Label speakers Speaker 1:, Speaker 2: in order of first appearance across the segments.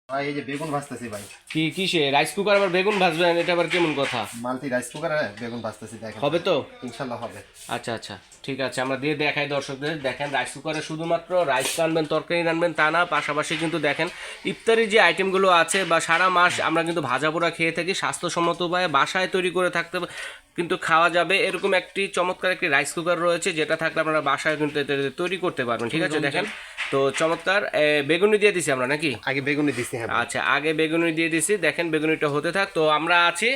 Speaker 1: ভাই এই যে বেগুন ভাজতেছি ভাই।
Speaker 2: কি কিসে রাইস কুকার আবার বেগুন ভাজবেন, এটা আবার কেমন কথা?
Speaker 1: মাল্টি রাইস কুকারে বেগুন ভাজতেছি, দেখেন
Speaker 2: হবে তো?
Speaker 1: ইনশাআল্লাহ হবে।
Speaker 2: আচ্ছা আচ্ছা, ঠিক আছে, আমরা দিয়ে দেখাই দর্শকদের। দেখেন রাইস কুকারে শুধুমাত্র রাইস রানবেন, তরকারি রানবেন তা না, পাশাপাশি কিন্তু দেখেন ইফতারি যে আইটেমগুলো আছে বা সারা মাস আমরা কিন্তু ভাজা পোড়া খেয়ে থাকি, স্বাস্থ্যসম্মত উপায়ে বাসায় তৈরি করে থাকতে কিন্তু খাওয়া যাবে এরকম একটি চমৎকার একটি রাইস কুকার রয়েছে, যেটা থাকলে আপনারা বাসায় কিন্তু এতে তৈরি করতে পারবেন। ঠিক আছে, দেখেন তো চমৎকার। বেগুনি দিয়ে দিছি আমরা নাকি?
Speaker 1: আগে বেগুনি দিছি। হ্যাঁ
Speaker 2: আচ্ছা, আগে বেগুনি দিয়ে দিছি। দেখেন বেগুনিটা হতে থাক। তো আমরা আছি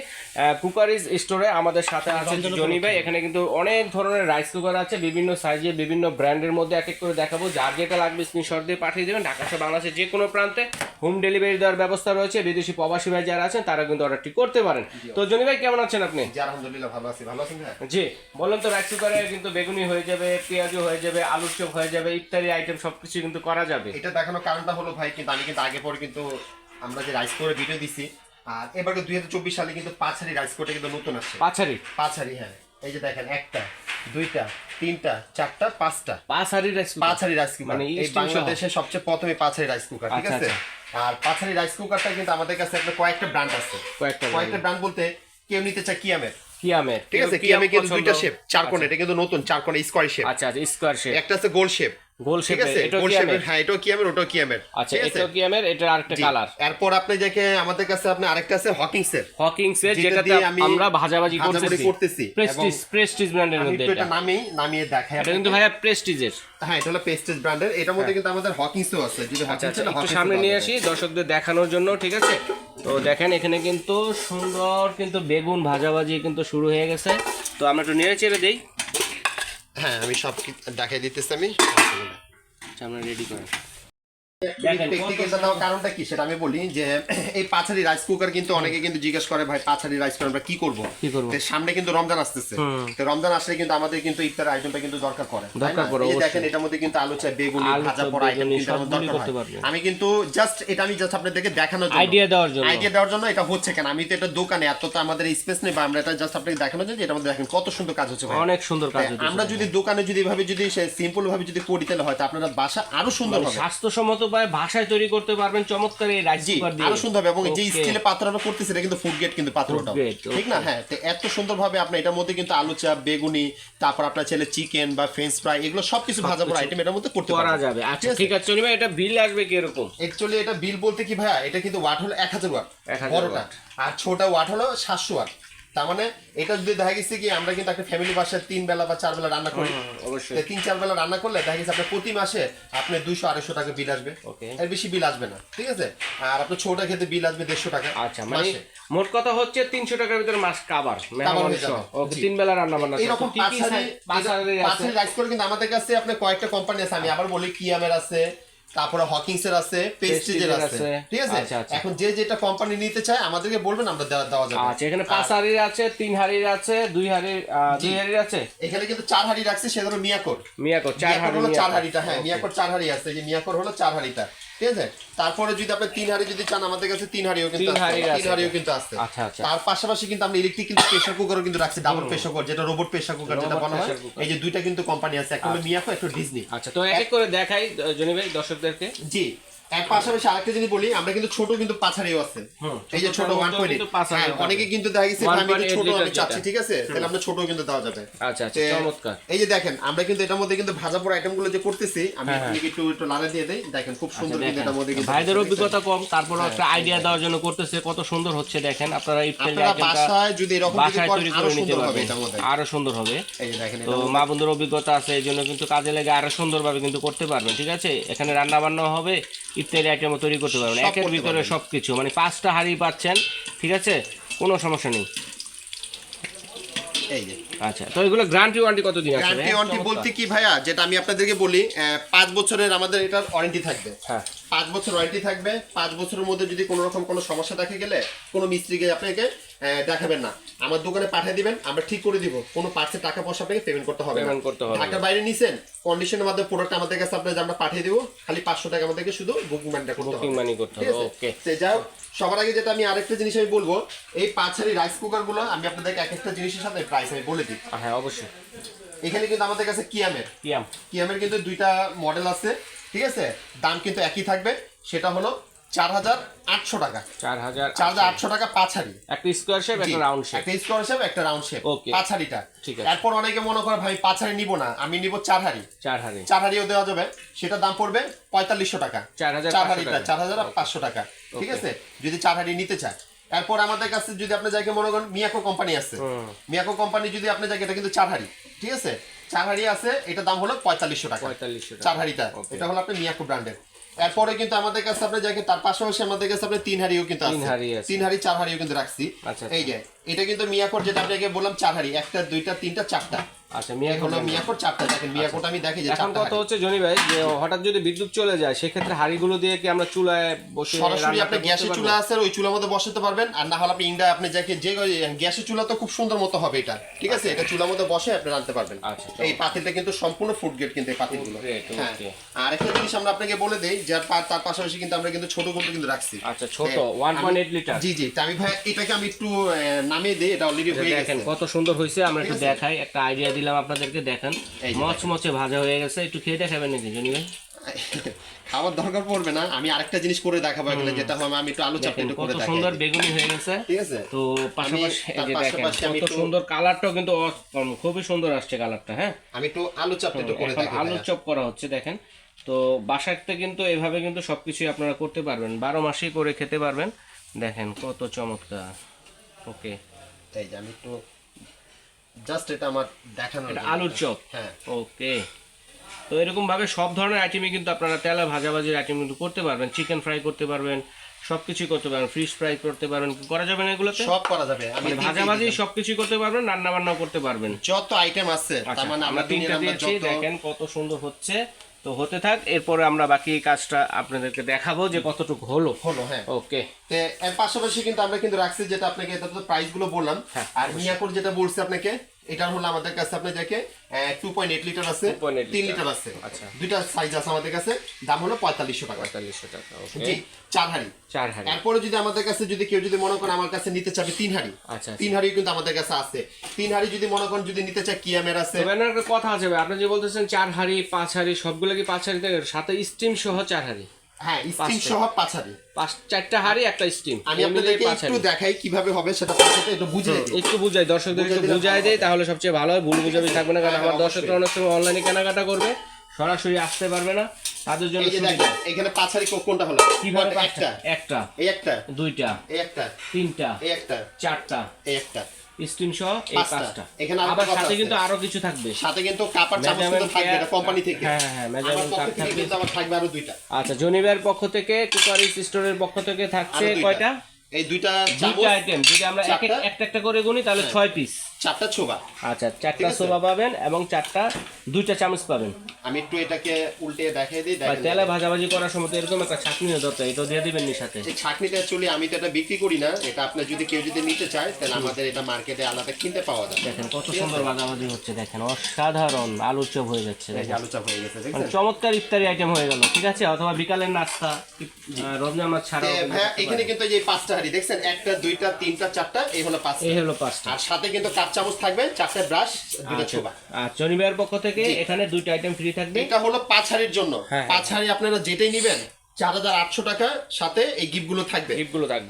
Speaker 2: কুকারিজ স্টোরে, আমাদের সাথে আছে জনি ভাই। এখানে কিন্তু অনেক ধরনের রাইস কুকার আছে, বিভিন্ন সাইজে বিভিন্ন ব্র্যান্ডের মধ্যে এক এক করে দেখাবো। যার যেটা লাগবে স্ক্রিনশট দিয়ে পাঠিয়ে দেবেন। ঢাকা সহ বাংলাদেশের যে কোনো প্রান্তে হোম ডেলিভারি দেওয়ার ব্যবস্থা রয়েছে। বিদেশি প্রবাসী ভাই যারা আছেন তারা কিন্তু অর্ডারটি করতে পারেন। তো জনি ভাই কেমন আছেন আপনি?
Speaker 1: জি আলহামদুলিল্লাহ ভালো আছি। ভালো আছেন ভাই?
Speaker 2: জি বললাম তো, রাইস কুকারে কিন্তু বেগুনি হয়ে যাবে, পেঁয়াজও হয়ে যাবে, আলুর চপ হয়ে যাবে, ইফতারি আইটেম সবকিছু কিন্তু করা যাবে।
Speaker 1: এটা দেখানোর কারণটা হলো ভাই, কিন্তু আমি কিন্তু আগে পরে কিন্তু আমরা যে রাইস কুকারের ভিডিও দিছি, আর এবার 2024 সালে কিন্তু পাঁচহারি রাইস কুকারটা কিন্তু নতুন আসছে।
Speaker 2: পাঁচহারি?
Speaker 1: পাঁচহারি, হ্যাঁ। এই যে দেখেন, একটা, দুইটা, তিনটা, চারটা, পাঁচটা।
Speaker 2: পাঁচহারি রাইস কুকার?
Speaker 1: পাঁচহারি রাইস কুকার
Speaker 2: মানে
Speaker 1: এই বাংলাদেশের সবচেয়ে প্রথমে পাঁচহারি রাইস কুকার, ঠিক আছে? আর পাঁচহারি রাইস কুকারটা কিন্তু আমাদের কাছে একটা কয়েকটা ব্র্যান্ড আছে। কয়েকটা ব্র্যান্ড বলতে কেউ নিতে চায় কিয়ামের,
Speaker 2: কিয়ামের,
Speaker 1: ঠিক আছে? কিয়ামে কিন্তু দুইটা শেপ, চার কোণ, এটা কিন্তু নতুন চার কোণ স্কয়ার শেপ।
Speaker 2: আচ্ছা আচ্ছা, স্কয়ার শেপ।
Speaker 1: একটা আছে গোল শেপ,
Speaker 2: গোল শেপ,
Speaker 1: এটা গোল শেপের, হ্যাঁ এটাও কিয়ামের, ওটাও কিয়ামের।
Speaker 2: আচ্ছা, এটাও কিয়ামের, এটা আরেকটা কালার।
Speaker 1: এরপর আপনি দেখে আমাদের কাছে আপনি আরেকটা আছে হকিংস এর।
Speaker 2: হকিংস এর, যেটাতে আমরা ভাজাভাজি করতেছি। প্রেস্টিজ ব্র্যান্ডের মধ্যে
Speaker 1: এটা নামিয়ে দেখাই।
Speaker 2: এটা কিন্তু ভাইয়া প্রেস্টিজের।
Speaker 1: হ্যাঁ, এটা হলো প্রেস্টিজ ব্র্যান্ডের। এটার মধ্যে কিন্তু আমাদের হকিংসও আছে। যদি হকিংস না,
Speaker 2: একটু সামনে নিয়ে আসি দর্শকদের দেখানোর জন্য, ঠিক আছে? তো দেখেন এখানে কিন্তু সুন্দর কিন্তু বেগুন ভাজাভাজি কিন্তু শুরু হয়ে গেছে। তো আমরা একটু নেড়ে চেড়ে দেই।
Speaker 1: হ্যাঁ, আমি সব দেখাই দিতেছি।
Speaker 2: আমরা রেডি করেন।
Speaker 1: কারণটা কি সেটা আমি বলি, যে এই পাঁচহারি রাইস কুকার কিন্তু অনেকে কিন্তু জিজ্ঞেস করে, ভাই পাঁচহারি রাইস কুকার আমরা কি করবো? সামনে কিন্তু রমজান আসতেছে। তো রমজান আসলে কিন্তু আমাদের কিন্তু ইফতার আইটেমটা কিন্তু দরকার পড়ে। দেখেন এটার মধ্যে কিন্তু আলু চাই, বেগুন, ভাজা পোড়া আইটেম কিন্তু দরকার হয়। আমি কিন্তু জাস্ট আপনাদেরকে দেখানোর জন্য, আইডিয়া দেওয়ার জন্য এটা হচ্ছে। কেন আমি তো এটা দোকানে এত তো আমাদের স্পেস নেই, বা আমরা এটা জাস্ট আপনাকে দেখানোর জন্য, এটার মধ্যে দেখেন কত সুন্দর কাজ হচ্ছে,
Speaker 2: অনেক সুন্দর কাজ হচ্ছে।
Speaker 1: আমরা যদি দোকানে যদি এভাবে যদি সিম্পল ভাবে যদি করি, তাহলে হয়তো আপনারা বাসা আরো সুন্দর হবে,
Speaker 2: স্বাস্থ্যসম্মত ভাষায় তৈরি করতে পারবেন চমৎকার এই রাইস কুকার দিয়ে,
Speaker 1: আরো সুন্দর হবে। এবং যে স্টিলের পাত্রটা করতেছে এটা কিন্তু ফুড গ্রেড কিন্তু পাত্রটা, ঠিক না? হ্যাঁ, তো এত সুন্দরভাবে আপনি এটার মধ্যে কিন্তু আলু চাপ, বেগুনি, তারপর আপনার ছেলে চিকেন বা ফ্রেঞ্চ ফ্রাই, এগুলো সবকিছু ভাজা পোড়া আইটেম এটার মধ্যে করতে পারা যাবে।
Speaker 2: আচ্ছা ঠিক আছে চলি ভাই, এটা বিল আসবে কি এরকম?
Speaker 1: অ্যাকচুয়ালি এটা বিল বলতে কি ভাইয়া, এটা কিন্তু ওয়াট হলো 1000 ওয়াট বড়টা, আর ছোটটা ওয়াট হলো 700 ওয়াট। তার মানে এটা যদি দেখা গেছে কি আমরা কিন্তু একটা ফ্যামিলি বাসায় 3 বেলা বা 4 বেলা রান্না করি, অবশ্যই 3-4 বেলা রান্না করলে দেখা গেছে আপনার প্রতি মাসে আপনার 200-250 টাকা বিল আসবে, এর বেশি বিল আসবে না, ঠিক আছে? আর আপনার ছোটটা খেতে বিল আসবে 150 টাকা।
Speaker 2: আচ্ছা, মানে মোট কথা হচ্ছে 300 টাকার ভিতরে মাস কাভার হয়ে যাবে। ওকে, 3 বেলা রান্না বান্না।
Speaker 1: এরকম পাঁচহারি রাইস করে কিন্তু আমাদের কাছে আপনার কয়েকটা কোম্পানি আছে। আমি আবার বলি, কিয়ামের আছে, তারপরে হকিংস এর আছে, প্রেস্টিজের আছে, ঠিক আছে? এখন যে যেটা কোম্পানি নিতে চায় আমাদেরকে বলবেন, আমরা দেওয়া যাবে।
Speaker 2: আচ্ছা, এখানে 5 হাড়ির আছে, 3 হাড়ির আছে, 2 হাড়ির আছে।
Speaker 1: এখানে কিন্তু 4 হাড়ি রাখছি, সেটা হলো মিয়াকোর
Speaker 2: 4 হাড়ি
Speaker 1: হলো 4 হাড়িটা। হ্যাঁ, মিয়াকোর 4 হাড়ি আছে, যে মিয়াকোর হলো 4 হাড়িটা, ঠিক আছে? তারপরে যদি আপনি 3 হাড়ি যদি চান, আমাদের কাছে 3 হাড়িও কিন্তু আছে।
Speaker 2: আচ্ছা আচ্ছা।
Speaker 1: তার পাশাপাশি কিন্তু আমরা ইলেকট্রিক কিন্তু প্রেসার কুকারও কিন্তু রাখছি, ডাবল প্রেসার কুকার, যেটা রোবট প্রেসার কুকার যেটা বলা হয়। এই যে দুইটা কিন্তু কোম্পানি আছে, একটা হলো মিয়াকো, একটা ডিজনি।
Speaker 2: আচ্ছা, তো এক এক করে দেখাই জনি ভাই দর্শকদেরকে।
Speaker 1: জি, এর পাশাপাশি আরেকটা যদি বলি, আমরা কিন্তু ছোট কিন্তু পাঁচহারিও আছে। এই যে ছোট 1.8, অনেকে কিন্তু দেখা গেছে আমি ছোট আমি চাচ্ছি, ঠিক আছে? তাহলে আমরা ছোটও কিন্তু দেওয়া যাবে।
Speaker 2: আচ্ছা আচ্ছা, চমৎকার।
Speaker 1: এই যে দেখেন, আমরা কিন্তু এটার মধ্যে কিন্তু ভাজা পোড়া আইটেমগুলো যে করতেছি, আমি আপনাকে একটু লাড়া দিয়ে দেই। দেখেন খুব সুন্দর কিন্তু এটার মধ্যে কিন্তু
Speaker 2: ভাইদের অভিজ্ঞতা কম, তারপরও একটা আইডিয়া দেওয়ার জন্য করতেছে, কত সুন্দর হচ্ছে দেখেন। আপনারা ইফতারি
Speaker 1: বাসায় যদি এরকম
Speaker 2: তৈরি করে নিতে পারবেন, আরো সুন্দর হবে।
Speaker 1: এই যে দেখেন,
Speaker 2: তো মা বন্ধুর অভিজ্ঞতা আছে, এই জন্য কিন্তু কাজে লেগে আরো সুন্দরভাবে কিন্তু করতে পারবেন, ঠিক আছে? এখানে রান্না বান্না হবে, ইফতারি আইটেম তৈরি করতে পারবেন, একের ভিতরে সবকিছু, মানে 5টা হাড়ি পাচ্ছেন, ঠিক আছে? কোনো সমস্যা নেই।
Speaker 1: এই যে
Speaker 2: আচ্ছা, তো এগুলো গ্যারান্টি ওয়ারেন্টি কতদিন আছে?
Speaker 1: গ্যারান্টি ওয়ারেন্টি বলতে কি ভাইয়া, যেটা আমি আপনাদেরকে বলি, 5 বছরের আমাদের এটার ওয়ারেন্টি থাকবে।
Speaker 2: হ্যাঁ,
Speaker 1: 5 বছর ওয়ারেন্টি থাকবে। 5 বছরের মধ্যে যদি কোনো রকম কোনো সমস্যা দেখা গেলে কোনো মিস্ত্রিকে আপনাকে দেখাবেন না, আমার দোকানে পাঠিয়ে দিবেন, আমরা ঠিক করে দিব। কোনো পার্টসের টাকা পয়সা আপনাকে পেমেন্ট করতে হবে না। ঢাকার বাইরে নিছেন, কন্ডিশনের মাধ্যমে প্রোডাক্ট আমাদের কাছে আপনাদের আমরা পাঠিয়ে দিব, খালি 500 টাকা আমাদেরকে শুধু বুকিং মানিটা করতে হবে। ওকে, যাও। সবার আগে যেটা আমি আরেকটা জিনিস আমি বলবো, এই পাঁচহারি রাইস কুকার গুলো আমি আপনাদেরকে এক একটা জিনিসের সাথে প্রাইস আমি বলে দিই।
Speaker 2: হ্যাঁ অবশ্যই।
Speaker 1: এখানে কিন্তু আমাদের কাছে কিয়ামের কিন্তু 2টা মডেল আছে, ঠিক আছে? দাম কিন্তু একই থাকবে, সেটা হলো 4,800 টাকা।
Speaker 2: 4,800
Speaker 1: টাকা 5 হাড়ি।
Speaker 2: একটা স্কোয়ার শেপ একটা রাউন্ড শেপ।
Speaker 1: একটা স্কোয়ার শেপ একটা রাউন্ড শেপ।
Speaker 2: ওকে
Speaker 1: 5 হাড়িটা।
Speaker 2: ঠিক আছে।
Speaker 1: এরপর অনেকে মনে করে ভাই 5 হাড়ি নিব না, আমি নিব 4 হাড়ি।
Speaker 2: 4 হাড়ি।
Speaker 1: 4 হাড়িও দেওয়া যাবে, সেটা দাম পড়বে 4500 টাকা। 4,500 টাকা। ঠিক আছে, যদি 4 হাড়ি নিতে চায়। এরপর আমাদের কাছে যদি আপনি যাকে মনে করেন মিয়াকো কোম্পানি আছে, মিয়াকো কোম্পানি যদি আপনি যাকে, এটা কিন্তু 4 হাড়ি। ঠিক আছে, 4 হাড়ি আছে, এটা দাম হলো 4500 টাকা। 4 হাড়িটা এটা হলো আপনার মিয়াকো ব্র্যান্ডের। এরপরে কিন্তু আমাদের কাছে আপনি যাকে, তার পাশাপাশি আমাদের কাছে আপনি 3 হাড়িও কিন্তু আছে। 3 হাড়ি 4 হাড়িও কিন্তু রাখছি। এই যে এটা কিন্তু মিয়াকোর, যেটা আপনাকে বললাম 4 হাড়ি, একটা দুইটা তিনটা চারটা।
Speaker 2: আচ্ছা, মিয়াকোর
Speaker 1: 4টা। দেখেন মিয়াকোটা আমি দেখি যে
Speaker 2: এখন কত হচ্ছে জনি ভাই, যে হঠাৎ যদি বিদ্যুৎ চলে যায় সেক্ষেত্রে হাড়িগুলো দিয়ে কি আমরা চুলায় বসে
Speaker 1: সরাসরি আপনি গ্যাসের চুলা আছে, ওই চুলার মধ্যে বসাতে পারবেন। আর না হলে আপনি ইন্ডা, আপনি যাকে যে গ্যাসের চুলা তো খুব সুন্দর মতো হবে এটা। ঠিক আছে, এটা চুলার মধ্যে বসে আপনি রান্নতে পারবেন। এই পাতিলটা কিন্তু সম্পূর্ণ ফুড গ্রেড কিন্তু এই পাতিলগুলো। আর একটা জিনিস আমরা আপনাকে বলে দেই, যে তার পাশাপাশি কিন্তু আমরা কিন্তু ছোট গুলো কিন্তু রাখছি।
Speaker 2: আচ্ছা, ছোট 1.8 লিটার।
Speaker 1: জি জি, আমি ভাই এটাকে আমি একটু নামিয়ে দেই, এটা অলরেডি হয়ে গেছে।
Speaker 2: দেখেন কত সুন্দর হয়েছে, আমরা একটু দেখাই, একটা আইডিয়া দিলাম আপনাদেরকে। দেখেন মচমচে ভাজা হয়ে গেছে, একটু খেয়ে দেখাবেন নাকি জনি ভাই?
Speaker 1: খাবার দরকার পড়বে না, আমি আরেকটা জিনিস করে দেখাবো এখানে, যেটা হবে আমি একটু আলু চাপটা একটু করে দেখাই।
Speaker 2: কত সুন্দর বেগুনি হয়ে গেছে।
Speaker 1: ঠিক আছে,
Speaker 2: তো পাশাপাশি এই যে দেখেন কত সুন্দর কালারটাও কিন্তু খুবই সুন্দর আসছে কালারটা। হ্যাঁ,
Speaker 1: আমি একটু আলু চাপটা একটু করে দেখাই।
Speaker 2: আলু চপ করা হচ্ছে দেখেন। তো বাসাতে কিন্তু এভাবে কিন্তু সবকিছুই আপনারা করতে পারবেন, 12 মাসই করে খেতে পারবেন। দেখেন কত চমৎকার। ওকে,
Speaker 1: এই যে আমি একটু জাস্ট এটা আমার দেখানোর জন্য।
Speaker 2: আলুর চপ।
Speaker 1: হ্যাঁ,
Speaker 2: ওকে। তো এরকম ভাবে সব ধরনের আইটেমই কিন্তু আপনারা তেলে ভাজাভাজির আইটেম কিন্তু করতে পারবেন, চিকেন ফ্রাই করতে পারবেন, সবকিছু করতে পারবেন, ফিশ ফ্রাই করতে পারবেন, করা যাবে না এগুলোতে?
Speaker 1: সব করা যাবে, আমি
Speaker 2: ভাজাভাজি সবকিছু করতে পারবেন, রান্না বান্নাও করতে পারবেন,
Speaker 1: যত আইটেম আছে। তার মানে
Speaker 2: আমরা তিনটা দিয়েছি, দেখেন কত সুন্দর হচ্ছে। তো হতে থাক, এরপরে আমরা বাকি কাজটা আপনাদেরকে দেখাবো যে কতটুকু হলো।
Speaker 1: হ্যাঁ,
Speaker 2: ওকে।
Speaker 1: এর পাশাপাশি কিন্তু আমরা কিন্তু রাখছি, যেটা আপনাকে এটা তো প্রাইস গুলো বললাম। আর মিয়াকোর যেটা বলছি আপনাকে, এটা হলো আমাদের কাছে আপনি দেখে 2.8 লিটার আছে, 3 লিটার আছে। আচ্ছা, দুইটা সাইজ আছে আমাদের কাছে, দাম হলো 4500 টাকা।
Speaker 2: 4500 টাকা। ওকে,
Speaker 1: জি, 4 হাড়ি। এরপরে যদি আমাদের কাছে যদি কেউ যদি মনে করেন আমার কাছে নিতে চাবে 3 হাড়ি,
Speaker 2: আচ্ছা
Speaker 1: 3 হাড়ি কিন্তু আমাদের কাছে আছে। 3 হাড়ি যদি মনে করেন যদি নিতে চায় কিয়ামের আছে।
Speaker 2: তবে একটা কথা আছে ভাই, আপনি যে বলতেছেন 4 হাড়ি 5 হাড়ি, সবগুলো কি 5 হাড়ি থেকে সাথে স্টিম সহ 4 হাড়ি?
Speaker 1: হ্যাঁ, স্টিম সহ 5 হাড়ি।
Speaker 2: 4টা হাড়ি একটা স্টিম।
Speaker 1: আমি আপনাদেরকে একটু দেখাই কিভাবে হবে সেটা, পাশাতে একটু বুঝিয়ে দিই,
Speaker 2: একটু বুঝাই দর্শকদের, একটু বুঝাই দেই, তাহলে সবচেয়ে ভালো হয়। ভুল বুঝাবি থাকবে না, কারণ আমার দর্শকরা অনেক সময় অনলাইনে কেনাকাটা করবে, সরাসরি আসতে পারবে না, তাদের জন্য সুবিধা।
Speaker 1: এখানে 5 হাড়ি কোনটা হলো?
Speaker 2: কিভাবে? একটা,
Speaker 1: এই একটা,
Speaker 2: দুইটা,
Speaker 1: এই একটা,
Speaker 2: তিনটা,
Speaker 1: এই একটা,
Speaker 2: চারটা,
Speaker 1: এই একটা,
Speaker 2: স্টিম সহ এই 5টা।
Speaker 1: এখানে
Speaker 2: আবার সাথে কিন্তু আরো কিছু থাকবে,
Speaker 1: সাথে কিন্তু কাপড় চামচ কিন্তু থাকবে, এটা কোম্পানি থেকে।
Speaker 2: হ্যাঁ, মেজারমেন্ট কাপ থাকবে,
Speaker 1: কিন্তু আবার থাকবে আরো দুইটা।
Speaker 2: আচ্ছা, জনিবের পক্ষ থেকে, কুকারিস স্টোরের পক্ষ থেকে থাকছে কয়টা?
Speaker 1: এই দুইটা
Speaker 2: আইটেম যদি আমরা একটা করে গুনি তাহলে 6 পিস,
Speaker 1: 4টা ছোবা।
Speaker 2: আচ্ছা, 4টা ছোবা পাবেন এবং 2টা চামচ পাবেন।
Speaker 1: আমি একটু এটাকে উল্টে দেখাই দিই।
Speaker 2: দেখেন তেলে ভাজাভাজি করার সময় এরকম একটা ছাঁকনি দরকার, এটা দিয়ে দিবেন নি সাথে।
Speaker 1: এই ছাঁকনিটা অ্যাকচুয়ালি আমি তো এটা বিক্রি করি না, এটা আপনি যদি কেউ যদি নিতে চায় তাহলে আমাদের এটা মার্কেটে আলাদা কিনতে পাওয়া যায়।
Speaker 2: দেখেন কত সুন্দর ভাজাভাজি হচ্ছে, দেখেন অসাধারণ আলুর চপ হয়ে যাচ্ছে। দেখেন
Speaker 1: আলু চপ হয়ে গেছে,
Speaker 2: মানে চমৎকার ইফতারি আইটেম হয়ে গেল। ঠিক আছে, অথবা বিকালের নাস্তা, রমজান মাস ছাড়া।
Speaker 1: হ্যাঁ, এখানে কিন্তু এই 5টা হাড়ি দেখছেন, একটা দুইটা তিনটা চারটা, এই হলো 5টা। আর সাথে কিন্তু কাপ চামচ থাকবে, 4টা ব্রাশ, 2টা ছোবা।
Speaker 2: আর জনিবের পক্ষ থেকে এখানে 2টা আইটেম ফ্রি থাকবে।
Speaker 1: এটা হলো 5 হাড়ির জন্য। 5 হাড়ি আপনারা যেটাই নেবেন 4,800 টাকা, সাথে এই গিফটগুলো থাকবে।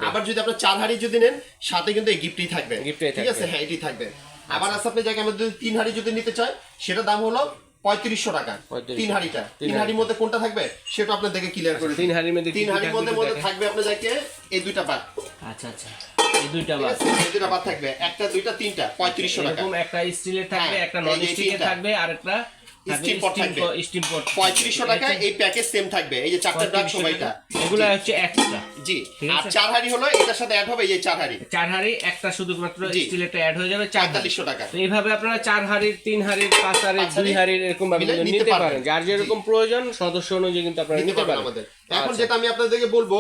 Speaker 1: আবার যদি আপনার 4 হাড়ি যদি নেন, সাথে কিন্তু এই গিফটই থাকবে। ঠিক আছে, হ্যাঁ, এটাই থাকবে। আবার আছে আপনি যাকে আমাদের 3 হাড়ি যদি নিতে চায়, সেটা দাম হলো 3500 টাকা। 3 হাড়িটা, 3 হাড়ির মধ্যে কোনটা থাকবে সেটা আপনাদেরকে ক্লিয়ার করে দিই।
Speaker 2: 3 হাড়ির মধ্যে
Speaker 1: থাকবে আপনার যাকে এই দুইটা পাত।
Speaker 2: আচ্ছা, এই দুইটা বাদ,
Speaker 1: এই দুইটা বাদ থাকবে, একটা দুইটা তিনটা 3500 টাকা।
Speaker 2: এরকম একটা স্টিলের থাকবে, একটা নন স্টিলের থাকবে, আর একটা
Speaker 1: স্টিম পট থাকবে। 3500 টাকা এই প্যাকেজ সেম থাকবে। এই যে 4টা ব্রাশ সবাইটা,
Speaker 2: এগুলো হচ্ছে এক্সট্রা।
Speaker 1: জি, আর 4 হাড়ি হলো এটার সাথে অ্যাড হবে এই 4 হাড়ি
Speaker 2: একটা শুধুমাত্র স্টিলেরটা অ্যাড হয়ে যাবে
Speaker 1: 4500 টাকা।
Speaker 2: তো এইভাবে আপনারা 4 হাড়ির, 3 হাড়ির, 5 হাড়ির, 2 হাড়ির এরকম ভাবে নিতে পারেন, যার যেরকম প্রয়োজন সদস্য অনুযায়ী কিন্তু আপনারা নিতে পারেন।
Speaker 1: এখন যেটা আমি আপনাদেরকে বলবো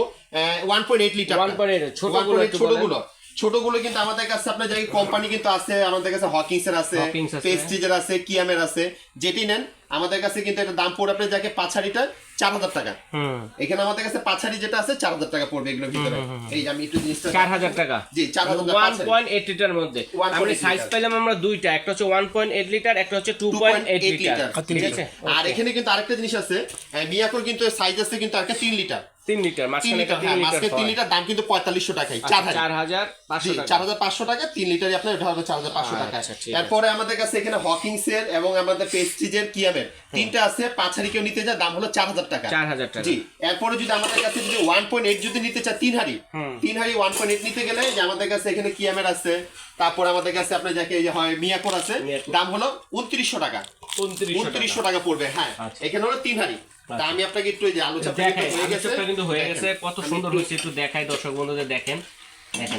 Speaker 1: 1.8 লিটার,
Speaker 2: 1.8
Speaker 1: ছোটগুলো কিন্তু আমাদের কাছে আপনার জায়গায় কোম্পানি কিন্তু আছে, আমাদের কাছে হকিংসের আছে, প্রেস্টিজের আছে, কিয়ামের আছে, যেটি নেন আমাদের কাছে কিন্তু এটা দাম পড়ে আপনার যাকে 5 হাড়িটা 4000 টাকা। এখানে আমাদের কাছে 5 হাড়ি যেটা আছে 4000 টাকা পড়বে এগুলোর ভিতরে। এই যে আমি একটু জিনিসটা
Speaker 2: 4000 টাকা।
Speaker 1: জি, 4000 টাকা
Speaker 2: 1.8 লিটার মধ্যে আমরা সাইজ পেলাম আমরা দুইটা, একটা হচ্ছে 1.8 লিটার, একটা হচ্ছে 2.8 লিটার। ঠিক আছে,
Speaker 1: আর এখানে কিন্তু আরেকটা জিনিস আছে, মিয়াকোর কিন্তু সাইজ আছে কিন্তু একটা 3 লিটার।
Speaker 2: 3 লিটার
Speaker 1: 3
Speaker 2: মাঝখানে
Speaker 1: লিটার,
Speaker 2: 3
Speaker 1: হ্যাঁ,
Speaker 2: লিটার
Speaker 1: মাঝখানে 3
Speaker 2: হয়।
Speaker 1: লিটার দাম কিন্তু 4500 টাকায়,
Speaker 2: 4500 টাকা।
Speaker 1: 4500 টাকা 3 লিটারই আপনার এটা হবে 4500 টাকা।
Speaker 2: আচ্ছা, ঠিক আছে।
Speaker 1: এরপরে আমাদের কাছে এখানে হকিংস এর এবং আমাদের প্রেস্টিজের কিয়ামের তিনটা আছে, 5 হাড়ি কেউ নিতে যায় দাম হলো 4000 টাকা।
Speaker 2: 4000 টাকা।
Speaker 1: জি, এরপরে যদি আমাদের কাছে যদি 1.8 যদি নিতে চায় 3 হাড়ি 1.8 নিতে গেলে যে আমাদের কাছে এখানে কিয়ামের আছে, তারপর আমাদের কাছে আপনার যাকে এই যে হয় মিয়াকোর আছে,
Speaker 2: মিয়াকোর।
Speaker 1: দাম হলো 2900 টাকা। 2900 টাকা পড়বে, হ্যাঁ।
Speaker 2: আচ্ছা।
Speaker 1: এখানে হলো 3 হাড়ি। তা আমি আপনাকে একটু এই যে আলোচনা
Speaker 2: দেখাই,
Speaker 1: হয়ে গেছে,
Speaker 2: আলোচনাটা কিন্তু হয়ে গেছে,
Speaker 1: দেখেন।
Speaker 2: কত সুন্দর হয়েছে একটু দেখাই দর্শক বন্ধুদের। দেখেন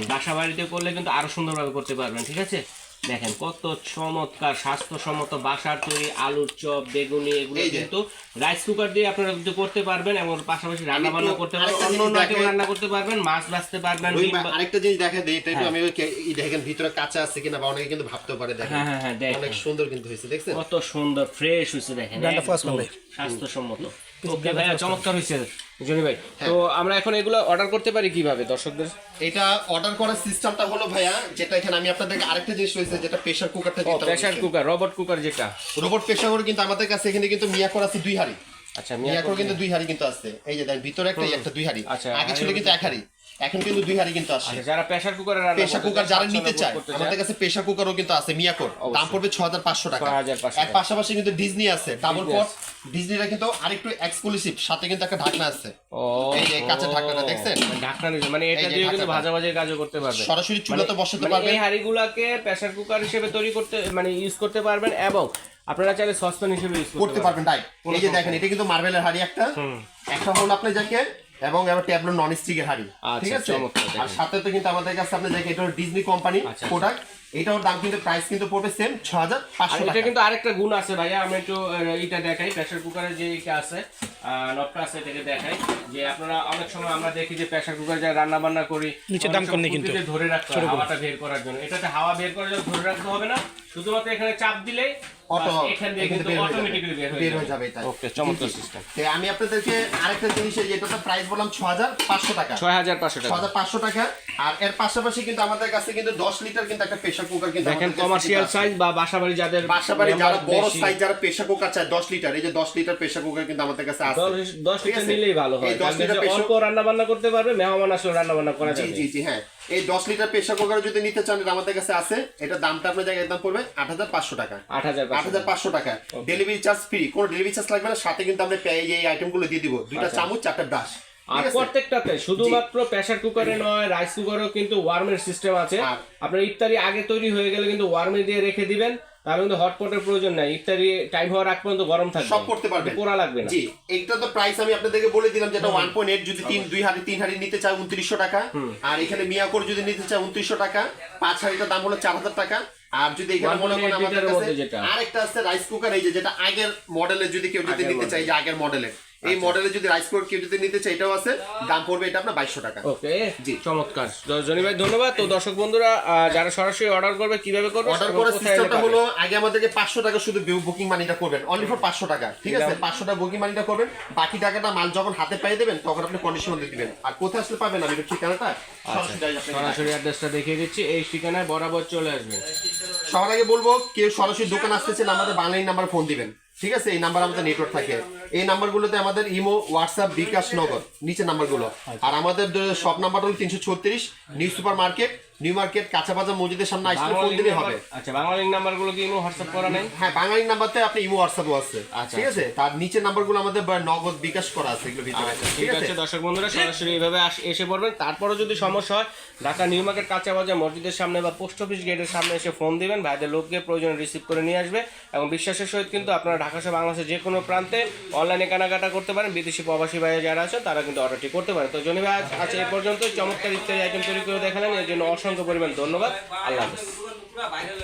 Speaker 2: বাসা বাড়িতে করলে কিন্তু আরো সুন্দরভাবে করতে পারবেন, ঠিক আছে। দেখেন কত চমৎকার স্বাস্থ্যসম্মত বাসার তৈরি আলুর চপ, বেগুনি, এগুলো
Speaker 1: এই যে।
Speaker 2: কিন্তু রাইস কুকার দিয়ে আপনারা কিন্তু করতে পারবেন এবং পাশাপাশি রান্না বান্না করতে পারবেন,
Speaker 1: আরেকটা
Speaker 2: অন্য
Speaker 1: জিনিস
Speaker 2: অন্য আইটেম
Speaker 1: দেখাই।
Speaker 2: রান্না করতে পারবেন, মাছ ভাজতে পারবেন,
Speaker 1: ওই
Speaker 2: ডিম বা-
Speaker 1: আরেকটা জিনিস দেখা দেই, এটা একটু
Speaker 2: হ্যাঁ।
Speaker 1: আমি এই দেখেন ভিতরে কাঁচা আছে কিনা, বা অনেকে কিন্তু ভাবতে পারে, দেখেন
Speaker 2: হ্যাঁ, দেখেন।
Speaker 1: অনেক সুন্দর কিন্তু হয়েছে, দেখছেন
Speaker 2: কত সুন্দর ফ্রেশ হয়েছে, দেখেন
Speaker 3: ডালটা first
Speaker 2: একদম
Speaker 3: ভাই।
Speaker 2: স্বাস্থ্যসম্মত। ওকে ভাইয়া, চমৎকার হয়েছে জনি ভাই। তো আমরা এখন এগুলো অর্ডার করতে পারি কিভাবে দর্শকদের?
Speaker 1: এটা অর্ডার করার সিস্টেমটা হলো ভাইয়া, যেটা এখানে আমি আপনাদেরকে আরেকটা জিনিস রয়েছে, যেটা প্রেসার কুকারটা
Speaker 2: ও প্রেসার কুকার, রবট কুকার যেটা।
Speaker 1: রোবট প্রেসার কুকার কিন্তু আমাদের কাছে এখানে কিন্তু মিয়াকোর আছে 2 হাড়ি।
Speaker 2: আচ্ছা
Speaker 1: মিয়াকোর কিন্তু 2 হাড়ি কিন্তু আছে, এই যে দেখেন ভিতরে একটা 2 হাড়ি,
Speaker 2: আচ্ছা,
Speaker 1: আগে ছিল কিন্তু 1 হাড়ি, এখন কিন্তু 2 হাড়ি কিন্তু আসে।
Speaker 2: আচ্ছা, যারা প্রেসার কুকারে রান্না
Speaker 1: প্রেসার
Speaker 2: করতে
Speaker 1: কুকার
Speaker 2: চায়,
Speaker 1: যারা
Speaker 2: স্বাচ্ছন্দ্য
Speaker 1: নিতে
Speaker 2: বোধ
Speaker 1: চায়,
Speaker 2: করতে
Speaker 1: আমাদের কাছে প্রেসার কুকারও কিন্তু আছে মিয়াকোর, দাম পড়বে 6500 টাকা।
Speaker 2: 6500
Speaker 1: এর পাশাপাশি কিন্তু ডিজনি আছে ডাবল পট, ডিজনিটা কিন্তু আরেকটু এক্সক্লুসিভ, সাথে কিন্তু একটা ঢাকনা আছে,
Speaker 2: ও
Speaker 1: এই যে কাঁচা ঢাকনাটা দেখছেন?
Speaker 2: ঢাকনা দিয়েছে, মানে এটা
Speaker 1: এই যে
Speaker 2: দিয়ে কিন্তু
Speaker 1: ঢাকনাটা।
Speaker 2: ভাজাভাজির কাজও করতে পারবে,
Speaker 1: সরাসরি চুলাতে বসাতে
Speaker 2: মানে
Speaker 1: পারবেন।
Speaker 2: এই হাঁড়িগুলোকে প্রেসার কুকার হিসেবে তৈরি করতে, মানে ইউজ করতে পারবেন, এবং আপনারা চাইলে সসপ্যান হিসেবে ইউজ
Speaker 1: করতে পারবেন, রাইট। এই যে দেখেন, এটা কিন্তু মার্বেলের হাড়ি একটা, একটা হলো আপনি যাকে, এবং আবার ট্যাবলো নন স্টিকের হাড়ি,
Speaker 2: আচ্ছা,
Speaker 1: ঠিক আছে।
Speaker 2: চমৎকার, দেখেন।
Speaker 1: আর সাথে তো কিন্তু আমাদের কাছে আপনি দেখেন এটা হলো ডিজনি কোম্পানি
Speaker 2: আচ্ছা,
Speaker 1: প্রোডাক্ট, এটার দাম কিন্তু প্রাইস কিন্তু পড়বে সেম 6500
Speaker 2: আর এটা
Speaker 1: টাকা।
Speaker 2: কিন্তু আরেকটা গুণ আছে ভাইয়া, আমি একটু এটা দেখাই, প্রেসার কুকারের যে এটা আছে নবটা আছে, এটাকে দেখাই, যে আপনারা অনেক সময় আমরা দেখি যে প্রেসার কুকারে যা রান্না বান্না করি
Speaker 3: নিচে দাম কম নেই কিন্তু।
Speaker 2: ধরে রাখতে হয় হাওয়াটা বের করার জন্য, এটাতে হাওয়া বের করার জন্য ধরে রাখতে হবে না, শুধুমাত্র এখানে চাপ দিলেই
Speaker 1: অটো
Speaker 2: এখান দিয়ে কিন্তু অটোমেটিক্যালি
Speaker 1: বের হয়ে যাবে এটা।
Speaker 2: ওকে, চমৎকার
Speaker 1: জি, জি।
Speaker 2: সিস্টেম।
Speaker 1: তো আমি আপনাদেরকে আরেকটা জিনিস, যেটা প্রাইস বললাম 6500 টাকা,
Speaker 2: 6500 টাকা।
Speaker 1: 6500 টাকা। আর এর পাশাপাশি কিন্তু আমাদের কাছে কিন্তু 10 লিটার কিন্তু একটা প্রেসার কুকার কিন্তু
Speaker 2: দেখেন
Speaker 1: আমাদের কাছে
Speaker 2: কমার্শিয়াল
Speaker 1: আছে।
Speaker 2: সাইজ বা বাসাবাড়ি যাদের
Speaker 1: বাসাবাড়ি যারা
Speaker 2: member
Speaker 1: বড়
Speaker 2: বেশি,
Speaker 1: সাইজ, যারা প্রেসার কুকার চায় 10 লিটার, এই যে 10 লিটার প্রেসার কুকার কিন্তু আমাদের কাছে আছে।
Speaker 2: 10
Speaker 1: ঠিক
Speaker 2: লিটার
Speaker 1: আছে?
Speaker 2: নিলেই ভালো হয়,
Speaker 1: এই 10
Speaker 2: কারণ
Speaker 1: লিটার
Speaker 2: যে
Speaker 1: pressure-
Speaker 2: অল্প রান্না বান্না করতে পারবে, মেহমান আসলে রান্না বান্না করা
Speaker 1: জি
Speaker 2: যাবে।
Speaker 1: জি জি, হ্যাঁ। এই 10 লিটার প্রেসার কুকার যদি নিতে চান, এটা আমাদের কাছে আছে। এটা দামটা আপনার জায়গায় একদম পড়বে 8500 টাকা।
Speaker 2: 8500
Speaker 1: 8500 টাকা। ডেলিভারি চার্জ ফ্রি, কোনো ডেলিভারি চার্জ লাগবে না। সাথে কিন্তু আমরা এই আইটেমগুলো দিয়ে দিব, 2টা চামচ, 4টা ব্রাশ।
Speaker 2: আর প্রত্যেকটাতে শুধুমাত্র প্রেসার কুকারে নয়, রাইস কুকারেও কিন্তু ওয়ার্মের সিস্টেম আছে।
Speaker 1: আর-
Speaker 2: আপনার ইফতারি আগে তৈরি হয়ে গেলে কিন্তু ওয়ার্মে দিয়ে রেখে দিবেন, তাহলে কিন্তু হটপটের প্রয়োজন নাই, ইফতারি টাইম হওয়ার আগ পর্যন্ত গরম থাকবে,
Speaker 1: সব করতে পারবেন,
Speaker 2: পোড়া লাগবে না।
Speaker 1: জি। এইটা তো প্রাইস আমি আপনাদেরকে বলে দিলাম, যেটা 1.8 যদি 3 হাড়ি নিতে চায় 2900 টাকা। আর এখানে মিয়াকোর যদি নিতে চায় 2900 টাকা। 5 হাড়িটার দাম হলো 4000 টাকা। আর যদি এখানে মনে করেন
Speaker 2: 1.8
Speaker 1: আমাদের
Speaker 2: লিটারের
Speaker 1: কাছে
Speaker 2: মধ্যে যেটা।
Speaker 1: আরেকটা আছে রাইস কুকার, এই যে যেটা আগের মডেলের, যদি কেউ যদি নিতে চায়, যে আগের মডেলের, এই মডেলের যদি রাইস কুকার কেউ যদি নিতে চায়, এটাও আছে, দাম পড়বে এটা আপনার 2200 টাকা।
Speaker 2: ওকে,
Speaker 1: জি।
Speaker 2: চমৎকার জনি ভাই, ধন্যবাদ। তো দর্শক বন্ধুরা, যারা সরাসরি অর্ডার করবে কিভাবে করবে,
Speaker 1: অর্ডার
Speaker 2: এবং
Speaker 1: করার
Speaker 2: কোথায়
Speaker 1: সিস্টেমটা
Speaker 2: এলে
Speaker 1: হলো, আগে আমাদেরকে 500 টাকা শুধু বুকিং মানিটা করবেন, অনলি ফর 500 টাকা, ঠিক আছে। 500 টাকা বুকিং মানিটা করবেন, বাকি টাকাটা মাল যখন হাতে পেয়ে দেবেন তখন আপনি কন্ডিশন দিয়ে দিবেন। আর কোথায় আসলে পাবেন, আমি একটু ঠিকানাটা সরাসরি direct আপনাকে দেখাবো।
Speaker 2: সরাসরি অ্যাড্রেসটা দেখিয়ে দিচ্ছি, এই ঠিকানায় বরাবর চলে আসবেন।
Speaker 1: সবার আগে বলবো, কেউ সরাসরি দোকান আসতেছেন, আমাদের বাংলাইন নাম্বার ফোন দিবেন, ঠিক আছে। এই নাম্বার আমাদের নেটওয়ার্ক থাকে, এই নাম্বারগুলোতে আমাদের ইমো, হোয়াটসঅ্যাপ, বিকাশ, নগদ, নিচে নাম্বারগুলো। আর আমাদের শপ নাম্বার হলো 334 new super market, new market, কাঁচা বাজার মসজিদের সামনে আসলে ফোন দিলেই হবে।
Speaker 2: আচ্ছা, বাংলা নাম্বারগুলো কি হোয়াটসঅ্যাপ করা নাই?
Speaker 1: হ্যাঁ, বাঙালি নাম্বারতে আপনি ইমো, হোয়াটসঅ্যাপও আছে,
Speaker 2: আচ্ছা,
Speaker 1: ঠিক আছে। তার নিচের নাম্বারগুলো আমাদের নগদ, বিকাশ করা আছে এগুলো ভিতরে,
Speaker 2: ঠিক আছে। দর্শক বন্ধুরা, সরাসরি এইভাবে এসে পড়বেন। তারপরে যদি সমস্যা হয়, ঢাকা নিউ মার্কেট, কাঁচা বাজার মসজিদের সামনে বা পোস্ট অফিস গেটের সামনে এসে ফোন দিবেন, ভাইদের লোককে প্রয়োজন রিসিভ করে নিয়ে আসবে। এবং বিশ্বাসের সহিত কিন্তু আপনারা ঢাকা সহ বাংলাদেশের যে কোনো প্রান্তে অনলাইনে কেনাকাটা করতে পারেন। বিদেশি প্রবাসী ভাইয়া যারা আছেন তারা কিন্তু অর্ডারটি করতে পারেন। তো জনি ভাই আজ এই পর্যন্ত চমৎকার ইত্যাদি আইটেম তৈরি করে দেখালেন, এর জন্য অসংখ্য পরিমাণ ধন্যবাদ। আল্লাহ হাফেজ।